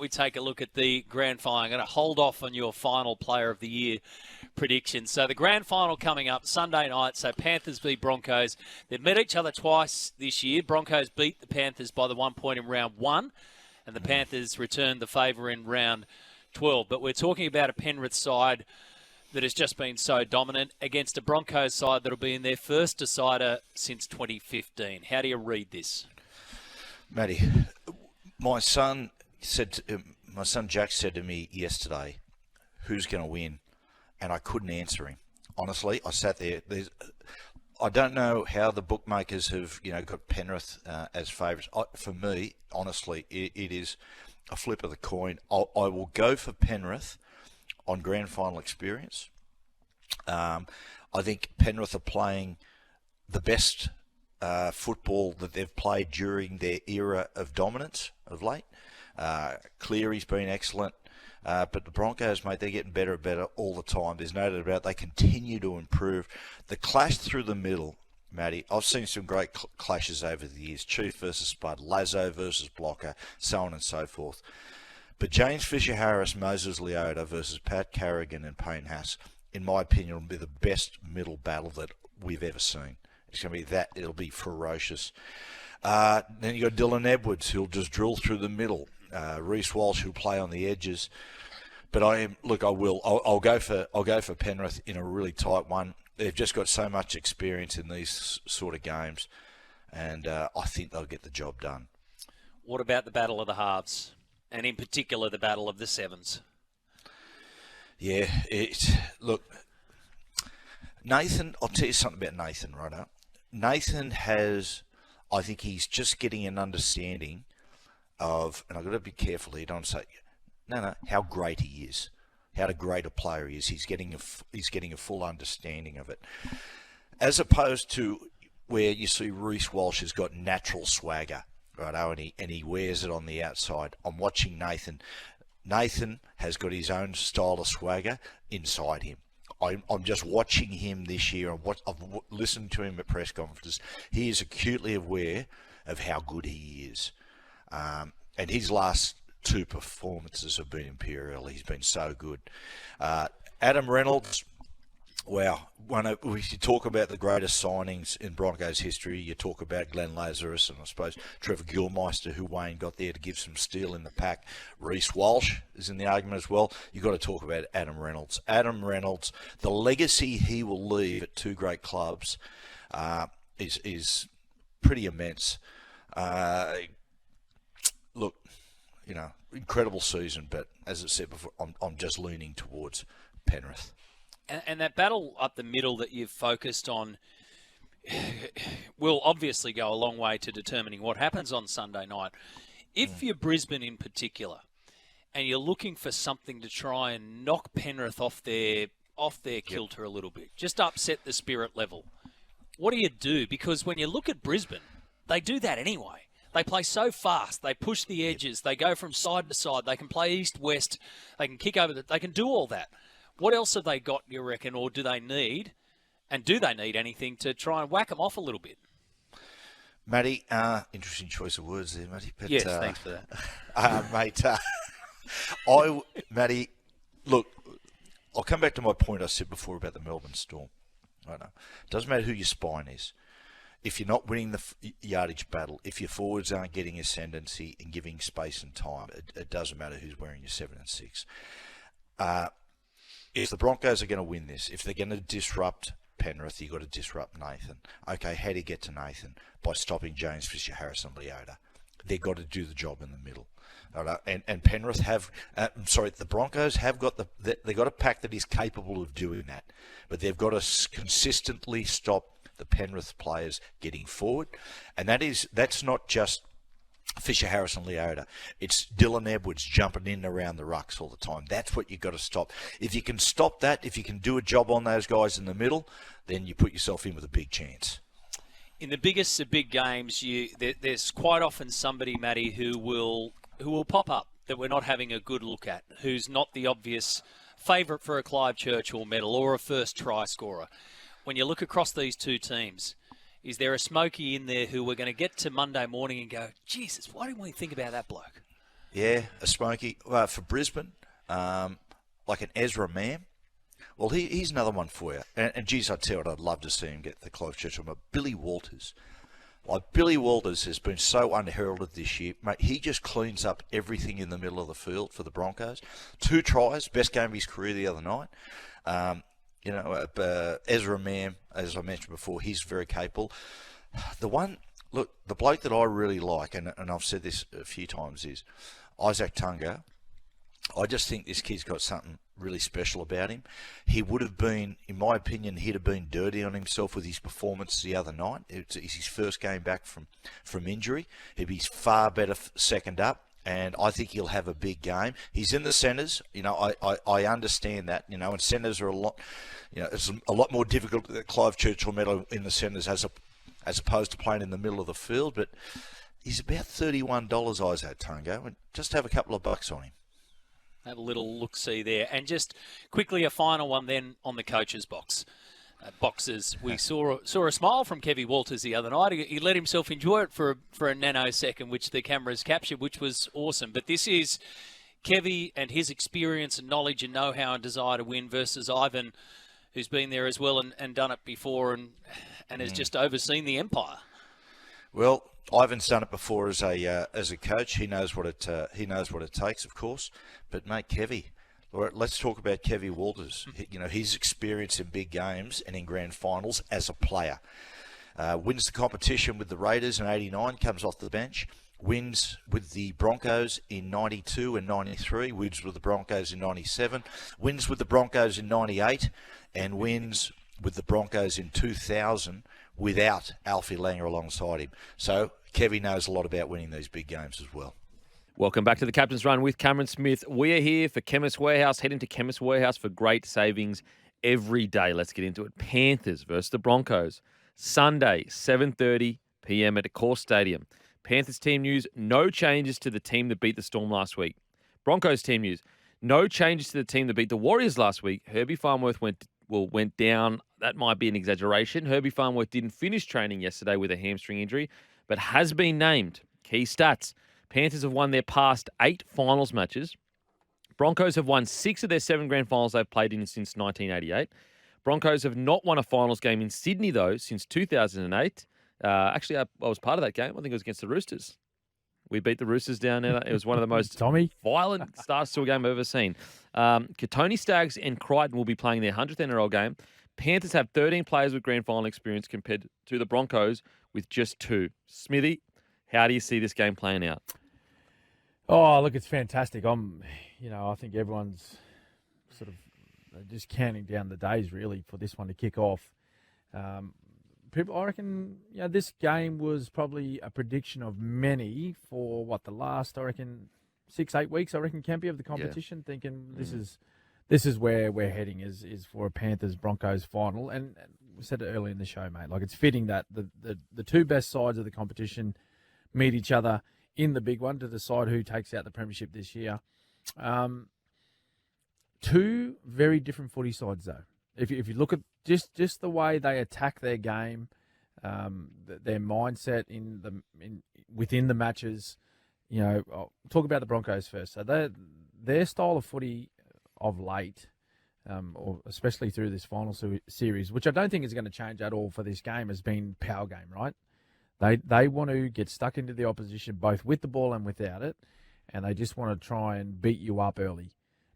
we take a look at the grand final? I'm going to hold off on your final player of the year prediction. So the grand final coming up Sunday night. So Panthers beat Broncos. They've met each other twice this year. Broncos beat the Panthers by the 1 point in round 1, and the Panthers returned the favour in round 12. But we're talking about a Penrith side that has just been so dominant against a Broncos side that'll be in their first decider since 2015. How do you read this? Matty, my son Jack said to me yesterday, who's going to win? And I couldn't answer him. Honestly, I sat there. I don't know how the bookmakers have, got Penrith as favourites. For me, honestly, it is a flip of the coin. I will go for Penrith on grand final experience. I think Penrith are playing the best football that they've played during their era of dominance of late. Cleary's been excellent. But the Broncos, mate, they're getting better and better all the time. There's no doubt about it. They continue to improve. The clash through the middle, Matty, I've seen some great clashes over the years. Chief versus Spud, Lazo versus Blocker, so on and so forth. But James Fisher-Harris, Moses Leota versus Pat Carrigan and Payne Haas, in my opinion, will be the best middle battle that we've ever seen. It's going to be that. It'll be ferocious. Then you got Dylan Edwards, who'll just drill through the middle. Reece Walsh, who'll play on the edges. But I'll go for Penrith in a really tight one. They've just got so much experience in these sort of games, and I think they'll get the job done. What about the battle of the halves, and in particular the battle of the sevens? Yeah, look, Nathan. I'll tell you something about Nathan right now. Nathan I think he's just getting an understanding of, and I've got to be careful here, don't say, how great he is, how great a player he is. He's getting a full understanding of it, as opposed to where you see Reece Walsh has got natural swagger, right? And he wears it on the outside. I'm watching Nathan. Nathan has got his own style of swagger inside him. I'm just watching him this year. I've listened to him at press conferences. He is acutely aware of how good he is. And his last 2 performances have been imperial. He's been so good. Adam Reynolds, wow. If you talk about the greatest signings in Broncos history, you talk about Glenn Lazarus and I suppose Trevor Gilmeister, who Wayne got there to give some steel in the pack. Reece Walsh is in the argument as well. You've got to talk about Adam Reynolds. Adam Reynolds, the legacy he will leave at 2 great clubs is pretty immense. Look, incredible season, but as I said before, I'm just leaning towards Penrith. And that battle up the middle that you've focused on will obviously go a long way to determining what happens on Sunday night. If you're Brisbane in particular, and you're looking for something to try and knock Penrith off their kilter a little bit, just upset the spirit level, what do? Because when you look at Brisbane, they do that anyway. They play so fast. They push the edges. They go from side to side. They can play east-west. They can kick over. They can do all that. What else have they got, you reckon, or do they need anything to try and whack them off a little bit? Matty, interesting choice of words there, Matty. But, yes, thanks for that. Mate, Matty, look, I'll come back to my point I said before about the Melbourne Storm. I know. It doesn't matter who your spine is. If you're not winning the yardage battle, if your forwards aren't getting ascendancy and giving space and time, it doesn't matter who's wearing your 7 and 6. If the Broncos are going to win this, if they're going to disrupt Penrith, you've got to disrupt Nathan. Okay, how do you get to Nathan? By stopping James Fisher-Harris and Leota. They've got to do the job in the middle. And Penrith the Broncos have got they've got a pack that is capable of doing that. But they've got to consistently stop the Penrith players getting forward. And that's not just Fisher-Harris and Leota. It's Dylan Edwards jumping in around the rucks all the time. That's what you've got to stop. If you can stop that, if you can do a job on those guys in the middle, then you put yourself in with a big chance. In the biggest of big games, there's quite often somebody, Matty, who will pop up that we're not having a good look at, who's not the obvious favourite for a Clive Churchill medal or a first try scorer. When you look across these two teams, is there a Smokey in there who we're going to get to Monday morning and go, Jesus, why didn't we think about that bloke? Yeah, a Smokey. For Brisbane, like an Ezra Mann. Well, he's another one for you. And geez, I tell you what, I'd love to see him get the Clive Churchill. But Billy Walters. Like, Billy Walters has been so unheralded this year. Mate, he just cleans up everything in the middle of the field for the Broncos. 2 tries, best game of his career the other night. Ezra Mann, as I mentioned before, he's very capable. The bloke that I really like, and I've said this a few times, is Isaac Tunga. I just think this kid's got something really special about him. He would have been, in my opinion, he'd have been dirty on himself with his performance the other night. It's his first game back from injury. He'd be far better second up, and I think he'll have a big game. He's in the centres. I understand that, and centres are a lot, it's a lot more difficult at Clive Churchill Medal in the centres as opposed to playing in the middle of the field. But he's about $31, Isaac Tungo, and just have a couple of bucks on him. Have a little look-see there. And just quickly, a final one then on the coach's boxes. We saw a smile from Kevy Walters the other night. He let himself enjoy it for a nanosecond, which the cameras captured, which was awesome. But this is Kevy and his experience and knowledge and know-how and desire to win versus Ivan, who's been there as well and done it before and has just overseen the empire. Well, Ivan's done it before as a coach. He knows what it takes, of course. But mate, Kevy, let's talk about Kevy Walters. His experience in big games and in grand finals as a player. Wins the competition with the Raiders in '89, comes off the bench. Wins with the Broncos in '92 and '93. Wins with the Broncos in '97. Wins with the Broncos in '98, and wins with the Broncos in 2000 without Alfie Langer alongside him. So Kevy knows a lot about winning these big games as well. Welcome back to the Captain's Run with Cameron Smith. We are here for Chemist Warehouse. Head into Chemist Warehouse for great savings every day. Let's get into it. Panthers versus the Broncos. Sunday, 7:30 p.m. at Accor Stadium. Panthers team news, no changes to the team that beat the Storm last week. Broncos team news, no changes to the team that beat the Warriors last week. Herbie Farnworth went down. That might be an exaggeration. Herbie Farnworth didn't finish training yesterday with a hamstring injury, but has been named. Key stats. Panthers have won their past 8 finals matches. Broncos have won 6 of their 7 grand finals they've played in since 1988. Broncos have not won a finals game in Sydney, though, since 2008. Actually, I was part of that game. I think it was against the Roosters. We beat the Roosters down there. It was one of the most violent starts to a game I've ever seen. Katoni Staggs and Crichton will be playing their 100th NRL game. Panthers have 13 players with grand final experience compared to the Broncos with just 2. Smithy, how do you see this game playing out? Oh, look, it's fantastic. I think everyone's sort of just counting down the days, really, for this one to kick off. I reckon, this game was probably a prediction of many for the last, 6-8 weeks, Kempy, of the competition, thinking this is where we're heading is for a Panthers-Broncos final. And we said it earlier in the show, mate, it's fitting that the two best sides of the competition meet each other in the big one to decide who takes out the premiership this year. 2 very different footy sides, though. If you look at just the way they attack their game, their mindset within the matches, I'll talk about the Broncos first. So their style of footy of late, or especially through this final series, which I don't think is going to change at all for this game, has been power game, right? They want to get stuck into the opposition both with the ball and without it, and they just want to try and beat you up early,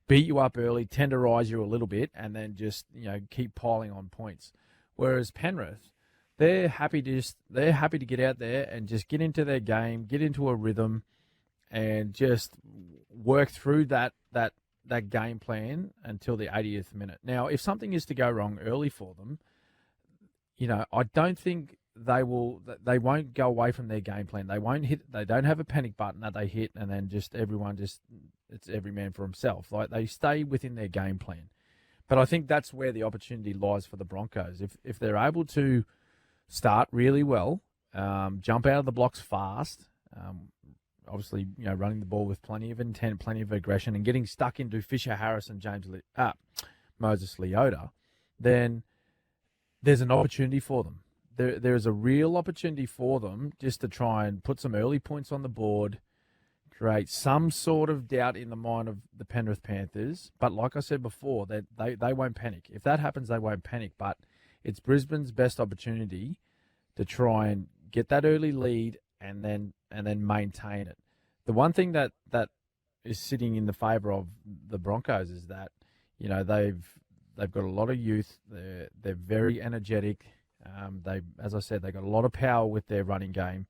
tenderize you a little bit, and then just keep piling on points. Whereas Penrith, they're happy to get out there and just get into their game, get into a rhythm, and just work through that game plan until the 80th minute. Now, if something is to go wrong early for them, I don't think they won't go away from their game plan. They don't have a panic button that they hit and then it's every man for himself. They stay within their game plan. But I think that's where the opportunity lies for the Broncos. If they're able to start really well, jump out of the blocks fast, obviously, running the ball with plenty of intent, plenty of aggression, and getting stuck into Fisher Harris and Moses Leota, then there's an opportunity for them. There is a real opportunity for them just to try and put some early points on the board, create some sort of doubt in the mind of the Penrith Panthers. But like I said before, they won't panic. If that happens, they won't panic. But it's Brisbane's best opportunity to try and get that early lead and then maintain it. The one thing that is sitting in the favour of the Broncos is that, you know, they've got a lot of youth. They're very energetic. As I said, they've got a lot of power with their running game.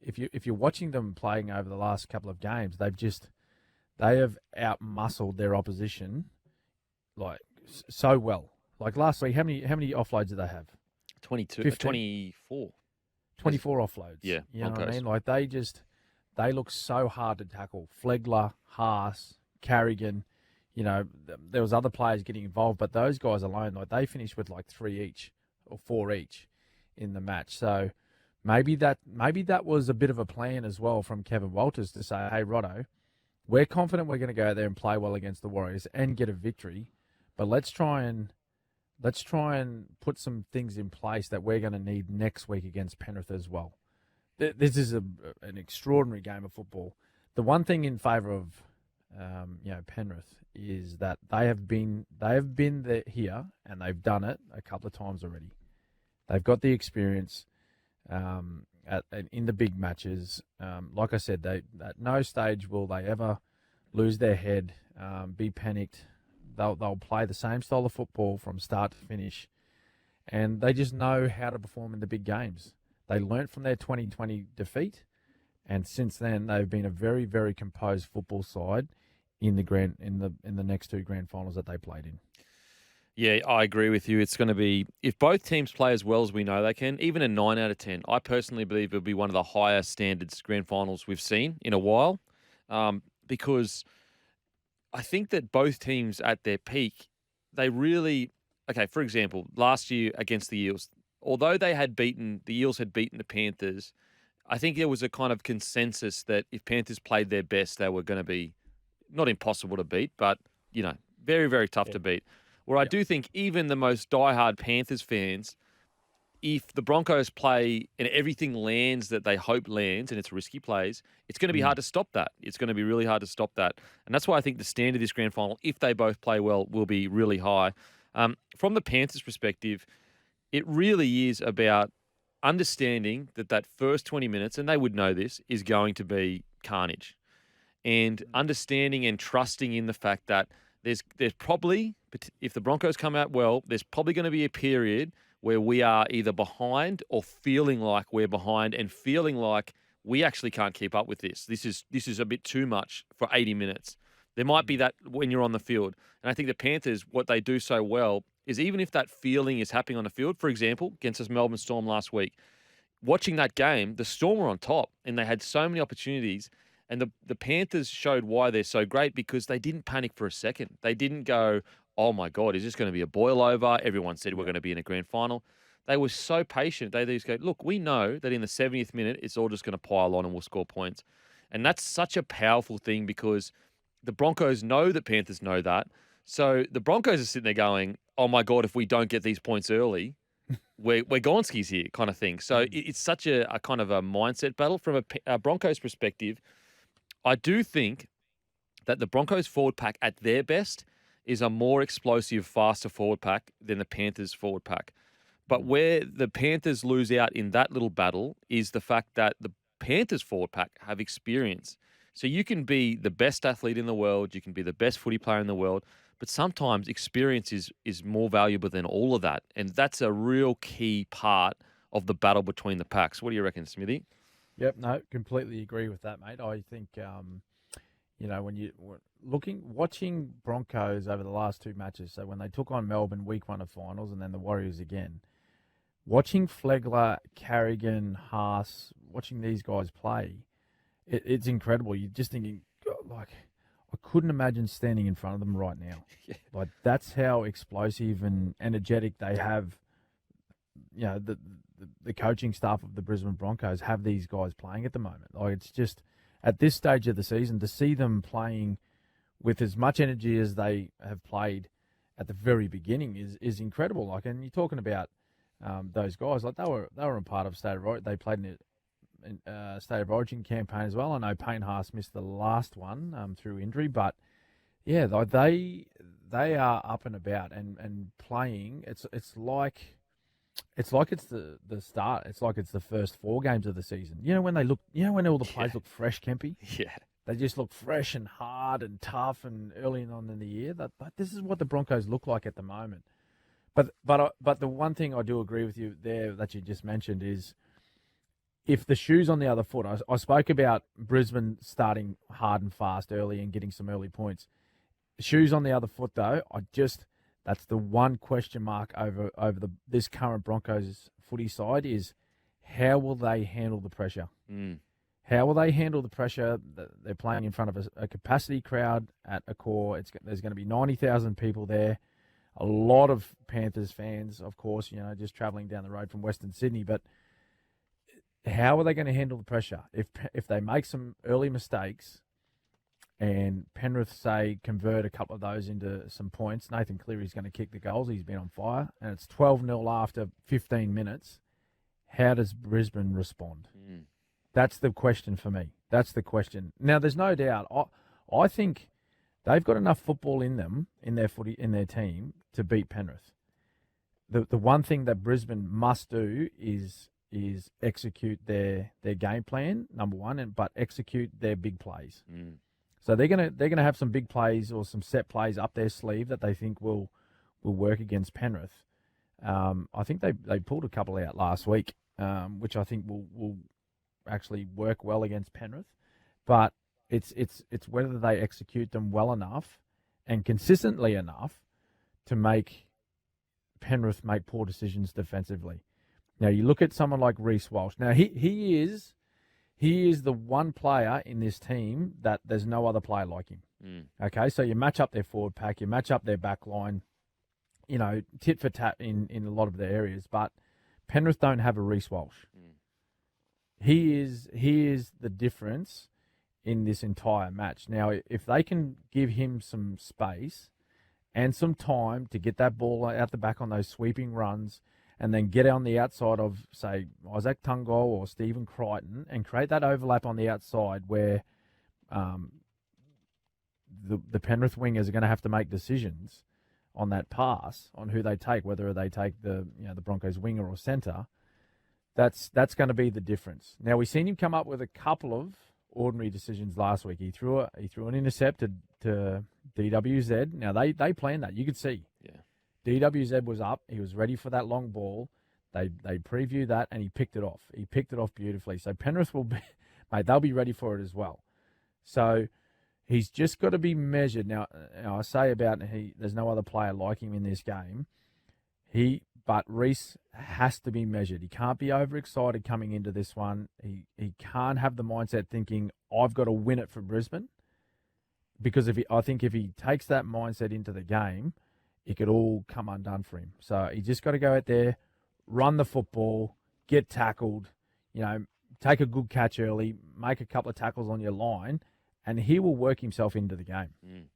If you're watching them playing over the last couple of games, they have out-muscled their opposition like so well. Like last week, how many offloads did they have? 22, 15? 24. 24 offloads. Yeah, you know what I Broncos. mean? Like they look so hard to tackle. Flegler, Haas, Carrigan. You know, there was other players getting involved, but those guys alone, like they finished with like 3 each or 4 each in the match. So maybe that was a bit of a plan as well from Kevin Walters to say, hey, Rotto, we're confident we're going to go out there and play well against the Warriors and get a victory, but let's try and put some things in place that we're going to need next week against Penrith as well. This is an extraordinary game of football. The one thing in favour of Penrith is that they have been there here and they've done it a couple of times already. They've got the experience in the big matches. Like I said, at no stage will they ever lose their head, be panicked. They'll play the same style of football from start to finish, and they just know how to perform in the big games. They learnt from their 2020 defeat, and since then they've been a very, very composed football side in the next 2 grand finals that they played in. Yeah, I agree with you. It's going to be, if both teams play as well as we know they can, even a 9 out of 10, I personally believe it'll be one of the higher standards grand finals we've seen in a while, because I think that both teams at their peak, they really, okay, for example, last year against the Eels, although the Eels had beaten the Panthers, I think there was a kind of consensus that if Panthers played their best, they were going to be not impossible to beat, but, you know, very, very tough to beat. Where I do think even the most diehard Panthers fans, if the Broncos play and everything lands that they hope lands and it's risky plays, it's going to be hard to stop that. It's going to be really hard to stop that. And that's why I think the standard of this grand final, if they both play well, will be really high. From the Panthers' perspective, it really is about understanding that first 20 minutes, and they would know this, is going to be carnage. And understanding and trusting in the fact that there's probably, if the Broncos come out well, there's probably going to be a period where we are either behind or feeling like we're behind and feeling like we actually can't keep up with this. This is a bit too much for 80 minutes. There might be that when you're on the field. And I think the Panthers, what they do so well is even if that feeling is happening on the field, for example, against us Melbourne Storm last week, watching that game, the Storm were on top and they had so many opportunities. And the Panthers showed why they're so great because they didn't panic for a second. They didn't go, oh my God, is this going to be a boil over? Everyone said we're going to be in a grand final. They were so patient. They just go, look, we know that in the 70th minute, it's all just going to pile on and we'll score points. And that's such a powerful thing because the Broncos know that Panthers know that. So the Broncos are sitting there going, oh my God, if we don't get these points early, we're Gonskis here kind of thing. So it's such a kind of a mindset battle. From a Broncos perspective, I do think that the Broncos forward pack at their best is a more explosive, faster forward pack than the Panthers forward pack. But where the Panthers lose out in that little battle is the fact that the Panthers forward pack have experience. So you can be the best athlete in the world, you can be the best footy player in the world, but sometimes experience is more valuable than all of that. And that's a real key part of the battle between the packs. What do you reckon, Smithy? Yep, no, completely agree with that, mate. I think, when you watching Broncos over the last 2 matches, so when they took on Melbourne week 1 of finals and then the Warriors again, watching Flegler, Carrigan, Haas, watching these guys play, it's incredible. You're just thinking, like, I couldn't imagine standing in front of them right now. Yeah. Like, that's how explosive and energetic they have. You know, the coaching staff of the Brisbane Broncos have these guys playing at the moment. Like, it's just, at this stage of the season, to see them playing with as much energy as they have played at the very beginning is incredible. Like, and you're talking about those guys, like they were a part of State of Origin. They played in State of Origin campaign as well. I know Payne Haas missed the last one through injury, but yeah, they are up and about and playing. It's like it's the start. It's like it's the first 4 games of the season. You know when they look. You know when all the players look fresh, Kempy. Yeah. They just look fresh and hard and tough and early on in the year. But this is what the Broncos look like at the moment. But the one thing I do agree with you there that you just mentioned is if the shoe's on the other foot. I spoke about Brisbane starting hard and fast early and getting some early points. Shoes on the other foot though. That's the one question mark over this current Broncos footy side is how will they handle the pressure? How will they handle the pressure? They're playing in front of a capacity crowd at a core. There's going to be 90,000 people there. A lot of Panthers fans, of course, just travelling down the road from Western Sydney. But how are they going to handle the pressure? If they make some early mistakes and Penrith, say, convert a couple of those into some points, Nathan Cleary's going to kick the goals. He's been on fire. And it's 12-0 after 15 minutes. How does Brisbane respond? That's the question for me. That's the question. Now, there's no doubt. I think they've got enough football in them, in their team, to beat Penrith. The one thing that Brisbane must do is execute their game plan, number one, but execute their big plays. So they're gonna have some big plays or some set plays up their sleeve that they think will work against Penrith. I think they pulled a couple out last week, which I think will actually work well against Penrith, but it's whether they execute them well enough and consistently enough to make Penrith make poor decisions defensively. Now you look at someone like Reece Walsh. Now he is the one player in this team that there's no other player like him. Okay, so you match up their forward pack, you match up their back line, tit for tat in a lot of their areas, but Penrith don't have a Reece Walsh. He is the difference in this entire match. Now, if they can give him some space and some time to get that ball out the back on those sweeping runs and then get on the outside of, say, Isaac Tungo or Stephen Crichton and create that overlap on the outside where the Penrith wingers are going to have to make decisions on that pass, on who they take, whether they take the Broncos winger or centre, that's going to be the difference. Now, we've seen him come up with a couple of ordinary decisions last week. He threw an intercept to DWZ. Now, they planned that. You could see. Yeah. DWZ was up. He was ready for that long ball. They previewed that, and he picked it off. He picked it off beautifully. So Penrith will be, mate, they'll be ready for it as well. So he's just got to be measured. Now I say about there's no other player like him in this game. But Reece has to be measured. He can't be overexcited coming into this one. He can't have the mindset thinking, I've got to win it for Brisbane. Because I think if he takes that mindset into the game, it could all come undone for him. So he just got to go out there, run the football, get tackled, take a good catch early, make a couple of tackles on your line, and he will work himself into the game.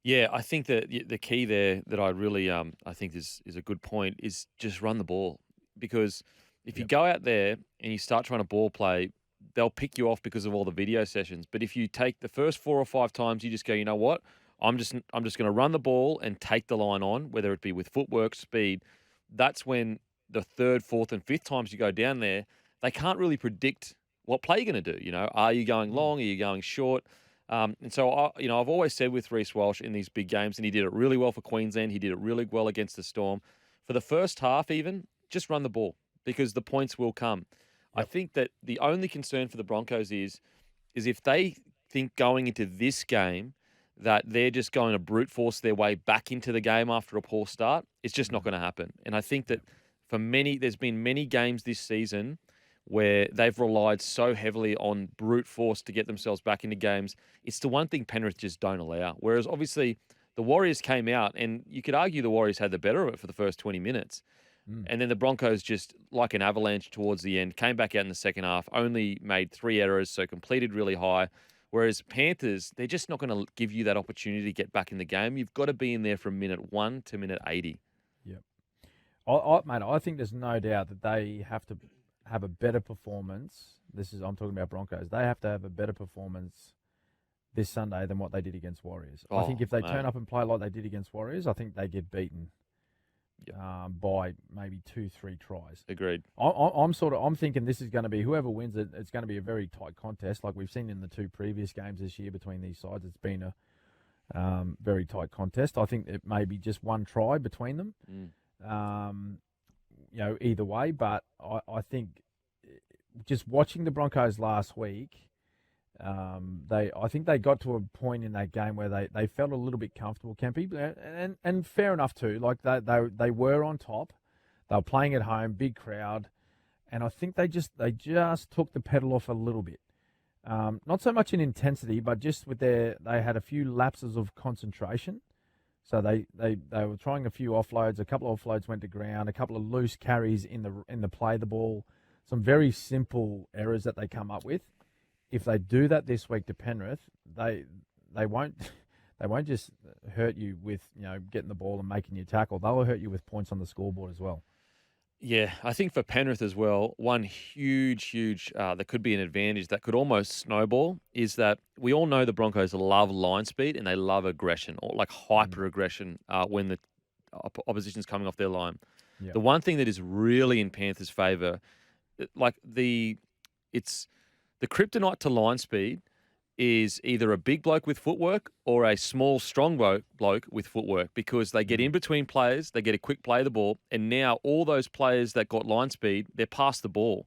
Yeah, I think that the key there that I really I think is a good point is just run the ball. Because if you go out there and you start trying to ball play, they'll pick you off because of all the video sessions. But if you take the first 4 or 5 times, you just go, you know what? I'm just going to run the ball and take the line on, whether it be with footwork, speed. That's when the 3rd, 4th, and 5th times you go down there, they can't really predict what play you're going to do. Are you going long? Are you going short? And so, I've always said with Reece Walsh in these big games, and he did it really well for Queensland. He did it really well against the Storm. For the first half even, just run the ball because the points will come. Yep. I think that the only concern for the Broncos is if they think going into this game that they're just going to brute force their way back into the game after a poor start, it's just not going to happen. And I think that there's been many games this season where they've relied so heavily on brute force to get themselves back into games. It's the one thing Penrith just don't allow. Whereas obviously the Warriors came out, and you could argue the Warriors had the better of it for the first 20 minutes. And then the Broncos, just like an avalanche towards the end, came back out in the second half, only made 3 errors, so completed really high. Whereas Panthers, they're just not going to give you that opportunity to get back in the game. You've got to be in there from minute 1 to minute 80. Yep. Mate, I think there's no doubt that they have have a better performance. I'm talking about Broncos. They have to have a better performance this Sunday than what they did against Warriors. I think if they turn up and play like they did against Warriors, I think they get beaten by maybe 2-3 tries. Agreed. I'm thinking this is going to be whoever wins it. It's going to be a very tight contest, like we've seen in the 2 previous games this year between these sides. It's been a very tight contest. I think it may be just one try between them. Either way, but I think just watching the Broncos last week, I think they got to a point in that game where they felt a little bit comfortable, Kempy, and fair enough too. Like they were on top, they were playing at home, big crowd, and I think they just took the pedal off a little bit. Not so much in intensity, but just with they had a few lapses of concentration. So they were trying a few offloads. A couple of offloads went to ground. A couple of loose carries in the play the ball. Some very simple errors that they come up with. If they do that this week to Penrith, they won't just hurt you with getting the ball and making you tackle. They'll hurt you with points on the scoreboard as well. Yeah, I think for Penrith as well, one huge that could be an advantage that could almost snowball is that we all know the Broncos love line speed and they love aggression, or like hyper aggression when the opposition's coming off their line. Yep. The one thing that is really in Panthers' favour, it's the kryptonite to line speed is either a big bloke with footwork or a small, strong bloke with footwork, because they get in between players, they get a quick play of the ball, and now all those players that got line speed, they're past the ball.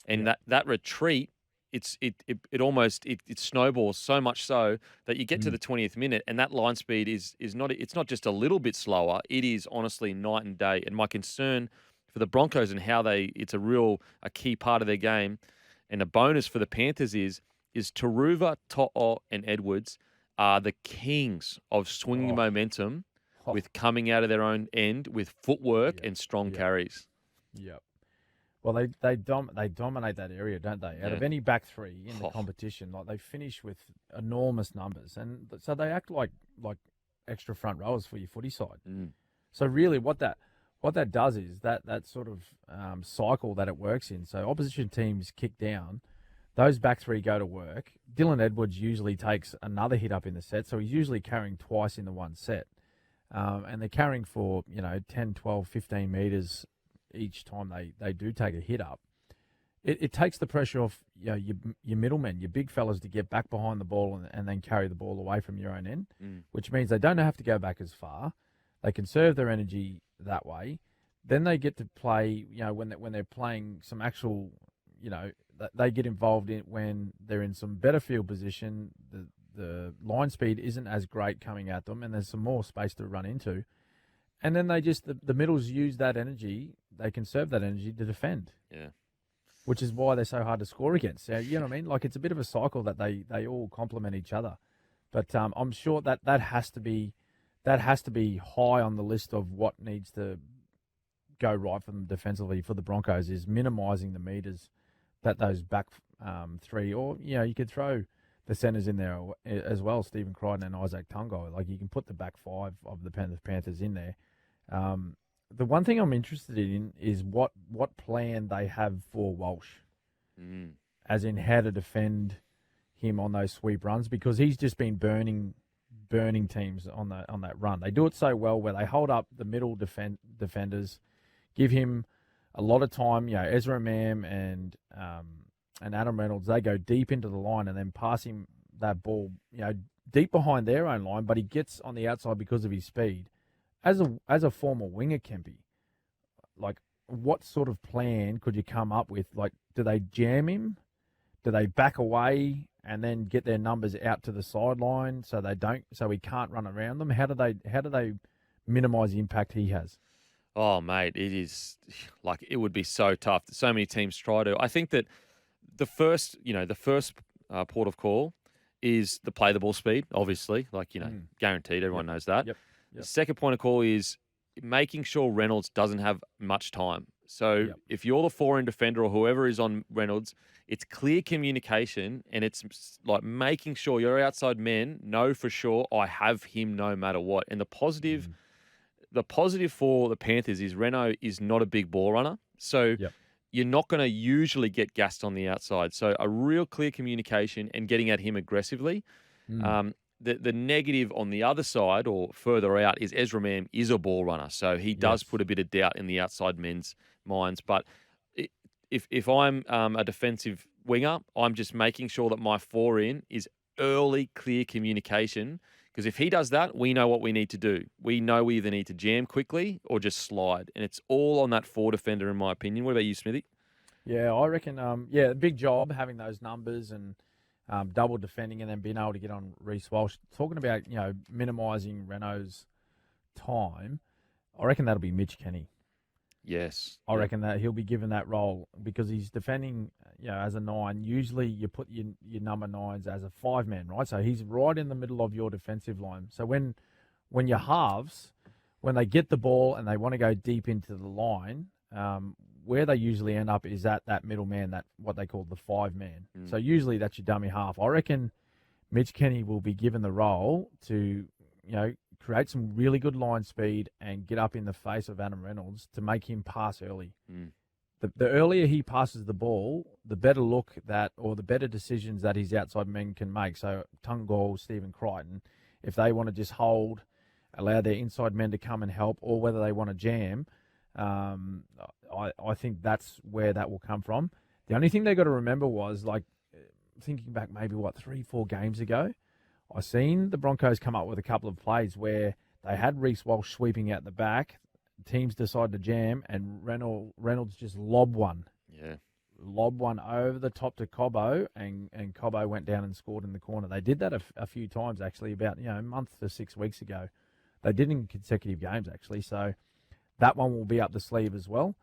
And that retreat, it almost snowballs so much so that you get to the 20th minute and that line speed is not just a little bit slower, it is honestly night and day. And my concern for the Broncos and how it's a key part of their game, and a bonus for the Panthers is Taruva, To'o, and Edwards are the kings of swinging momentum with coming out of their own end with footwork and strong carries. Yep. Well, they dominate that area, don't they? Out of any back three in the competition, like they finish with enormous numbers, and so they act like extra front rowers for your footy side. So really, what that does is that sort of cycle that it works in. So opposition teams kick down. Those back three go to work. Dylan Edwards usually takes another hit up in the set, so he's usually carrying twice in the one set. And they're carrying for 10, 12, 15 metres each time they do take a hit up. It takes the pressure off your middlemen, your big fellas, to get back behind the ball and then carry the ball away from your own end, which means they don't have to go back as far. They conserve their energy that way. Then they get to play, when they're playing some actual, they get involved in when they're in some better field position. The line speed isn't as great coming at them, and there's some more space to run into. And then they just the middles use that energy. They conserve that energy to defend. Yeah, which is why they're so hard to score against. So, you know what I mean? Like, it's a bit of a cycle that they all complement each other. But I'm sure that has to be high on the list of what needs to go right for them defensively for the Broncos, is minimising the meters that those back three, or you could throw the centres in there as well, Stephen Crichton and Isaac Tungo. Like, you can put the back five of the Panthers in there. The one thing I'm interested in is what plan they have for Walsh, as in how to defend him on those sweep runs, because he's just been burning teams on that run. They do it so well where they hold up the middle defenders, give him a lot of time. Ezra Mam and Adam Reynolds, they go deep into the line and then pass him that ball, deep behind their own line, but he gets on the outside because of his speed. As a former winger, Kempy, like, what sort of plan could you come up with? Like, do they jam him? Do they back away and then get their numbers out to the sideline so he can't run around them? How do they minimise the impact he has? Oh, mate, it is like, it would be so tough. So many teams try to. I think that the first port of call is the play the ball speed, obviously, guaranteed. Everyone knows that. Yep. The second point of call is making sure Reynolds doesn't have much time. So if you're the forehand defender or whoever is on Reynolds, it's clear communication, and it's like making sure your outside men know for sure, I have him no matter what. And the positive for the Panthers is Reno is not a big ball runner. So you're not going to usually get gassed on the outside. So a real clear communication and getting at him aggressively. The negative on the other side or further out is Ezra Mam is a ball runner. So he does put a bit of doubt in the outside men's minds. But if I'm a defensive winger, I'm just making sure that my in is early, clear communication. Because if he does that, we know what we need to do. We know we either need to jam quickly or just slide. And it's all on that defender, in my opinion. What about you, Smithy? Yeah, I reckon, big job having those numbers and double defending and then being able to get on Reece Walsh. Talking about, minimising Renault's time, I reckon that'll be Mitch Kenny. Yes. I reckon that he'll be given that role because he's defending, as a 9. Usually you put your number 9s as a 5-man, right? So he's right in the middle of your defensive line. So when your halves, when they get the ball and they want to go deep into the line, where they usually end up is at that middle man, that what they call the 5-man. So usually that's your dummy half. I reckon Mitch Kenny will be given the role to, create some really good line speed and get up in the face of Adam Reynolds to make him pass early. The earlier he passes the ball, the better look that, or the better decisions that his outside men can make. So Tungol, Stephen Crichton, if they want to just hold, allow their inside men to come and help, or whether they want to jam, I think that's where that will come from. The only thing they got to remember was, thinking back maybe, 3-4 games ago, I seen the Broncos come up with a couple of plays where they had Reece Walsh sweeping out the back, teams decide to jam, and Reynolds just lobbed one. Yeah. Lobbed one over the top to Cobbo, and Cobbo went down and scored in the corner. They did that a few times, actually, about a month to 6 weeks ago. They did in consecutive games, actually, so that one will be up the sleeve as well.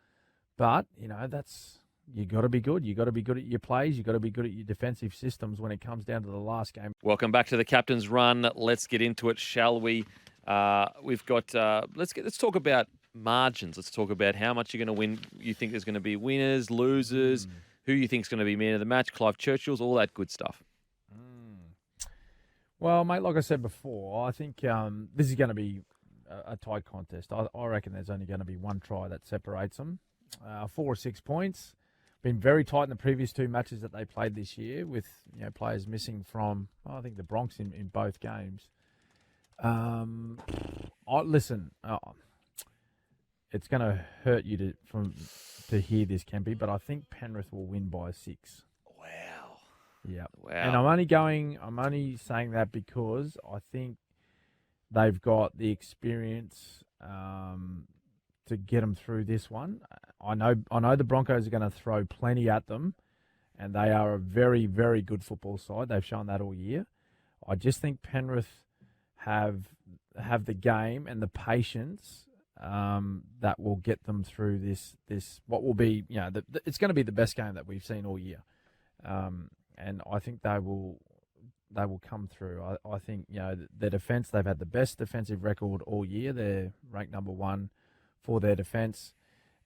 But, that's... You got to be good. You got to be good at your plays. You got to be good at your defensive systems when it comes down to the last game. Welcome back to the Captain's Run. Let's get into it, shall we? We've got. Let's talk about margins. Let's talk about how much you're going to win. You think there's going to be winners, losers, who you think is going to be man of the match, Clive Churchill's, all that good stuff. Well, mate, like I said before, I think this is going to be a tight contest. I reckon there's only going to be one try that separates them. 4 or 6 points. Been very tight in the previous 2 matches that they played this year with players missing from, I think, the Bronx in both games. It's going to hurt you to hear this, Kempy, but I think Penrith will win by 6. Wow. Yeah. Wow. And I'm only saying that because I think they've got the experience to get them through this one. I know the Broncos are going to throw plenty at them, and they are a very, very good football side. They've shown that all year. I just think Penrith have the game and the patience that will get them through this what will be, it's going to be the best game that we've seen all year. And I think they will come through. I think, their defence, they've had the best defensive record all year. They're ranked number 1 for their defence.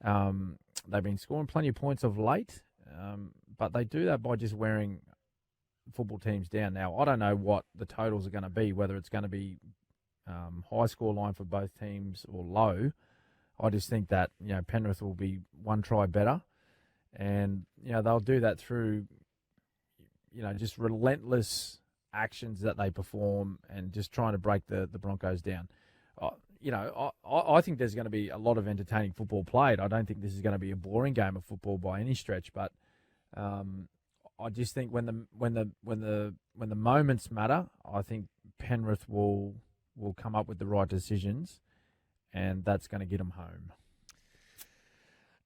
They've been scoring plenty of points of late, but they do that by just wearing football teams down. Now, I don't know what the totals are going to be, whether it's going to be high score line for both teams or low. I just think that, Penrith will be 1 try better, and, they'll do that through, just relentless actions that they perform and just trying to break the Broncos down. I think there's going to be a lot of entertaining football played. I don't think this is going to be a boring game of football by any stretch, but I just think when the moments matter, I think Penrith will come up with the right decisions, and that's going to get them home.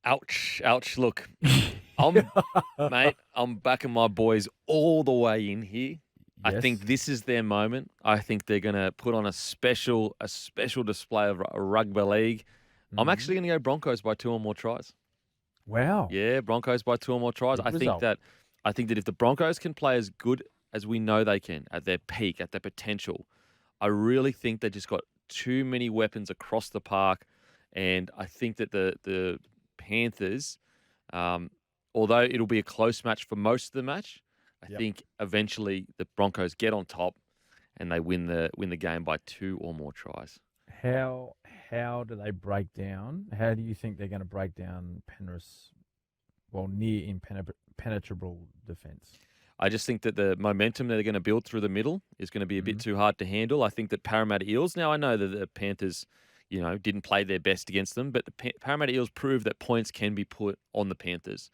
Ouch. Look, I'm backing my boys all the way in here. Yes. I think this is their moment. I think they're going to put on a special display of a rugby league. Mm-hmm. I'm actually going to go Broncos by 2 or more tries. Wow. Yeah, Broncos by 2 or more tries. I think that if the Broncos can play as good as we know they can at their peak, at their potential, I really think they just got too many weapons across the park, and I think that the Panthers, although it'll be a close match for most of the match, I think eventually the Broncos get on top and they win the game by 2 or more tries. How do they break down? How do you think they're going to break down Penrith's near impenetrable defence. I just think that the momentum that they're going to build through the middle is going to be a bit too hard to handle. I think that Parramatta Eels, now I know that the Panthers, didn't play their best against them, but the Parramatta Eels proved that points can be put on the Panthers.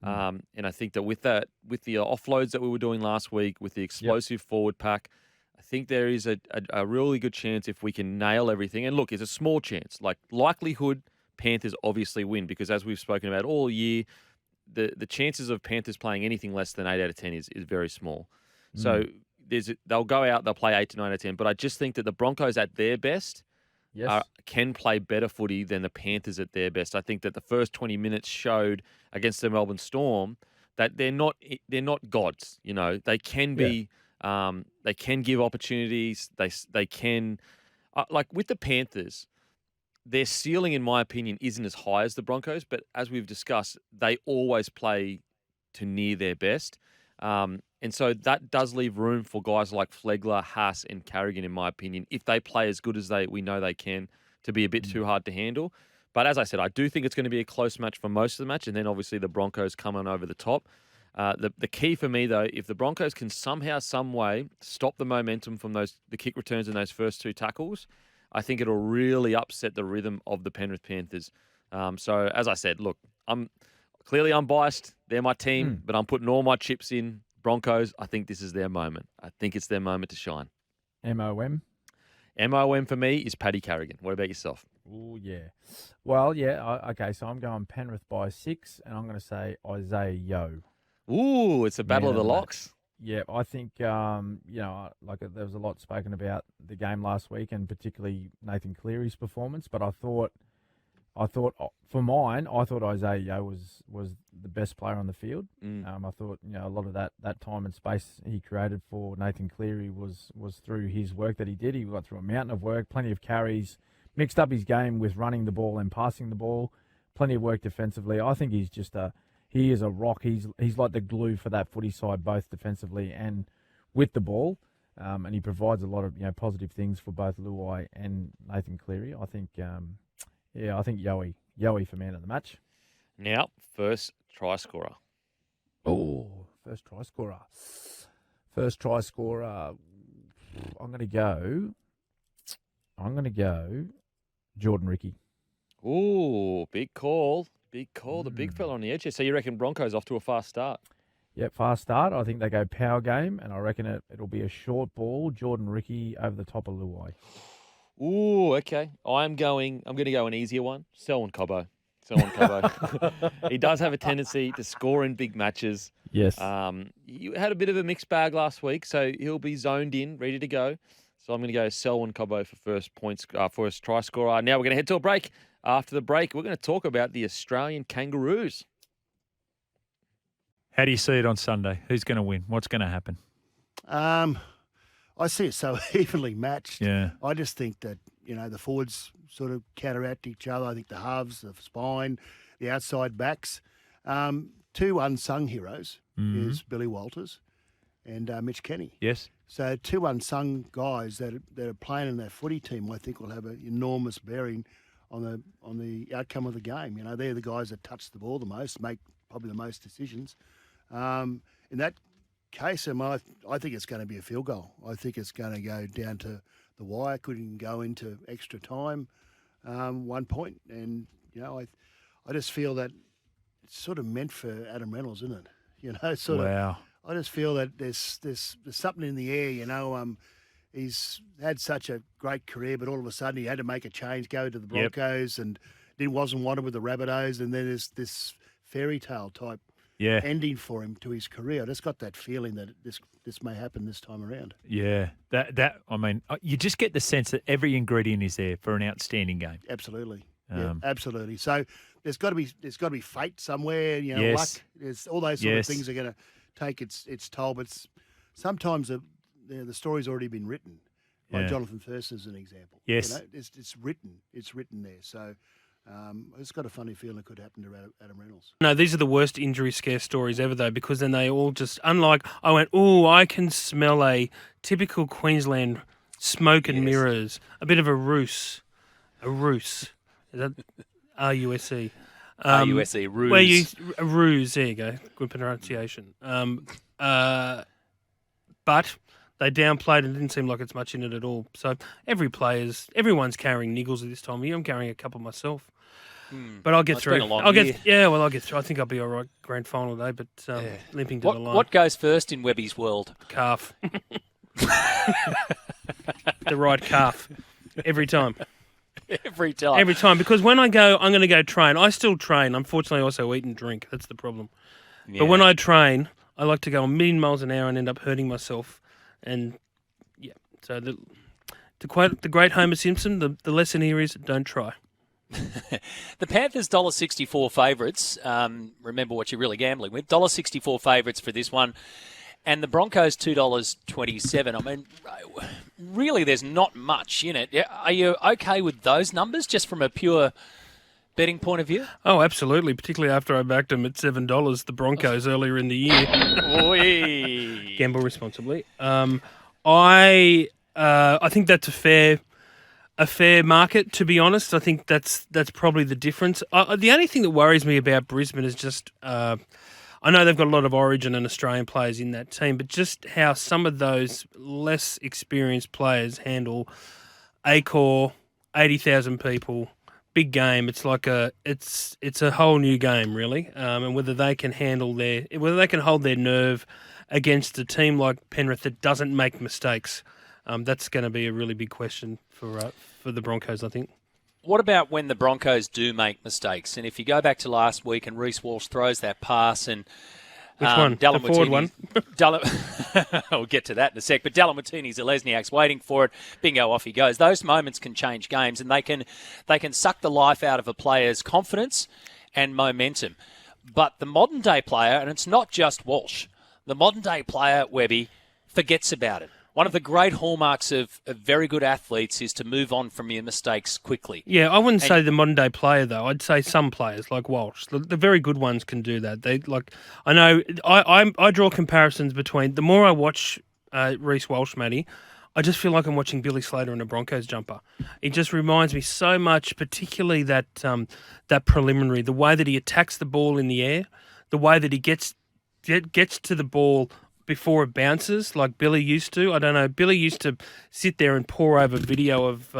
And I think that with the offloads that we were doing last week, with the explosive forward pack, I think there is a really good chance if we can nail everything. And look, it's a small chance. Like, likelihood, Panthers obviously win, because as we've spoken about all year, the chances of Panthers playing anything less than 8 out of 10 is very small. So they'll go out, they'll play 8 to 9 out of 10. But I just think that the Broncos at their best can play better footy than the Panthers at their best. I think that the first 20 minutes showed against the Melbourne Storm that they're not gods. They can be. They can give opportunities. They can, like with the Panthers, their ceiling, in my opinion, isn't as high as the Broncos. But as we've discussed, they always play to near their best. And so that does leave room for guys like Flegler, Haas, and Carrigan, in my opinion, if they play as good as we know they can, to be a bit too hard to handle. But as I said, I do think it's going to be a close match for most of the match, and then obviously the Broncos come on over the top. The key for me, though, if the Broncos can somehow, some way stop the momentum from the kick returns in those first 2 tackles, I think it'll really upset the rhythm of the Penrith Panthers. So as I said, look, I'm biased. They're my team, but I'm putting all my chips in Broncos. I think this is their moment. I think it's their moment to shine. MOM? MOM for me is Paddy Carrigan. What about yourself? Oh, yeah. Well, yeah, okay, so I'm going Penrith by 6, and I'm going to say Isaiah Yeo. Ooh, it's a battle of the locks. Yeah, I think, there was a lot spoken about the game last week, and particularly Nathan Cleary's performance, but I thought Isaiah Yeo was the best player on the field. I thought, a lot of that time and space he created for Nathan Cleary was through his work that he did. He got through a mountain of work, plenty of carries, mixed up his game with running the ball and passing the ball, plenty of work defensively. I think he's just he is a rock. He's like the glue for that footy side, both defensively and with the ball. And he provides a lot of positive things for both Luai and Nathan Cleary. I think I think Yowie for man of the match. Now, first try scorer. Oh, first try scorer. First try scorer. I'm going to go Jordan Ricky. Ooh, big call. Big call. The big fella on the edge here. So you reckon Broncos off to a fast start? Yep, fast start. I think they go power game, and I reckon it'll be a short ball. Jordan Ricky over the top of Luai. Ooh, okay. I'm going to go an easier one. Selwyn Cobbo. He does have a tendency to score in big matches. Yes. He had a bit of a mixed bag last week, so he'll be zoned in, ready to go. So I'm going to go Selwyn Cobbo for first try scorer. Now we're going to head to a break. After the break, we're going to talk about the Australian Kangaroos. How do you see it on Sunday? Who's going to win? What's going to happen? I see it so evenly matched. Yeah. I just think that, the forwards sort of counteract each other. I think the halves, the spine, the outside backs. 2 unsung heroes is Billy Walters and Mitch Kenny. Yes. So 2 unsung guys that are playing in that footy team, I think will have an enormous bearing on the outcome of the game. They're the guys that touch the ball the most, make probably the most decisions. In that case, I think it's going to be a field goal. I think it's going to go down to the wire. Could even go into extra time, 1 point. And, I just feel that it's sort of meant for Adam Reynolds, isn't it? Wow. I just feel that there's something in the air, He's had such a great career, but all of a sudden he had to make a change, go to the Broncos, and wasn't wanted with the Rabbitohs, and then there's this fairy tale type ending for him to his career. I just got that feeling that this may happen this time around. Yeah, you just get the sense that every ingredient is there for an outstanding game. Absolutely, absolutely. So there's got to be fate somewhere. Luck. There's all those sort of things are going to take its toll. But sometimes the story's already been written. Like Jonathan Thurston is an example. Yes, it's written. It's written there. So. It's got a funny feeling it could happen to Adam Reynolds. No, these are the worst injury scare stories ever, though, because then they all just, unlike, I can smell a typical Queensland smoke and mirrors, a bit of a ruse. Is that R-U-S-E? R-U-S-E, ruse. Where you ruse, there you go, good pronunciation. But they downplayed and it didn't seem like it's much in it at all. So everyone's carrying niggles at this time of year. I'm carrying a couple myself. But I'll get It's through. been a long year. I'll get through. I think I'll be all right grand final day, but limping to the line. What goes first in Webby's world? Calf. The right calf. Every time. Every time. Every time. Because when I go, I'm going to go train. I still train. Unfortunately, I also eat and drink. That's the problem. Yeah. But when I train, I like to go a million miles an hour and end up hurting myself. And, yeah. So to quote the great Homer Simpson, the lesson here is don't try. The Panthers $1.64 favourites. Remember what you're really gambling with. $1.64 favourites for this one. And the Broncos $2.27. I mean, really, there's not much in it. Are you okay with those numbers, just from a pure betting point of view? Oh, absolutely. Particularly after I backed them at $7, the Broncos earlier in the year. Gamble responsibly. I think that's a fair market, to be honest. I think that's probably the difference. The only thing that worries me about Brisbane is just I know they've got a lot of Origin and Australian players in that team, but just how some of those less experienced players handle Acor, 80,000 people, big game. It's like it's a whole new game, really, and whether they can hold their nerve against a team like Penrith that doesn't make mistakes. That's going to be a really big question for the Broncos, I think. What about when the Broncos do make mistakes? And if you go back to last week and Reece Walsh throws that pass and... Which one? The forward one? We'll get to that in a sec. But Delamartini-Zelezniak's waiting for it. Bingo, off he goes. Those moments can change games, and they can suck the life out of a player's confidence and momentum. But the modern-day player, and it's not just Walsh, the modern-day player, Webby, forgets about it. One of the great hallmarks of very good athletes is to move on from your mistakes quickly. Yeah, I wouldn't say the modern day player though. I'd say some players like Walsh. The very good ones can do that. I know. I draw comparisons between the more I watch Reece Walsh, Matty, I just feel like I'm watching Billy Slater in a Broncos jumper. It just reminds me so much, particularly that preliminary, the way that he attacks the ball in the air, the way that he gets to the ball before it bounces, like Billy used to. I don't know. Billy used to sit there and pore over video of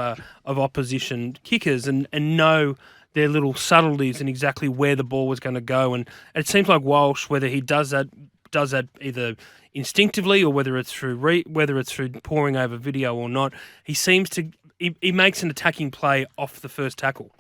opposition kickers and know their little subtleties and exactly where the ball was going to go. And it seems like Walsh, whether he does that either instinctively or whether it's through poring over video or not, he seems to he makes an attacking play off the first tackle.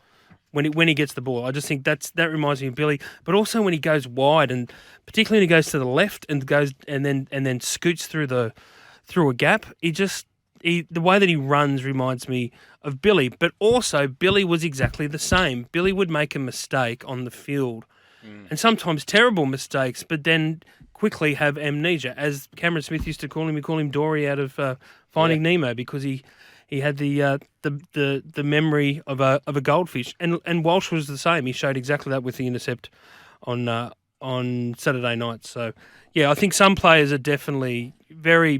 When he gets the ball, I just think that reminds me of Billy. But also when he goes wide, and particularly when he goes to the left and goes and then scoots through a gap, the way that he runs reminds me of Billy. But also Billy was exactly the same. Billy would make a mistake on the field, and sometimes terrible mistakes, but then quickly have amnesia, as Cameron Smith used to call him. We call him Dory out of Finding Nemo, because he had the memory of a goldfish, and Walsh was the same. He showed exactly that with the intercept on Saturday night. So yeah, I think some players are definitely they're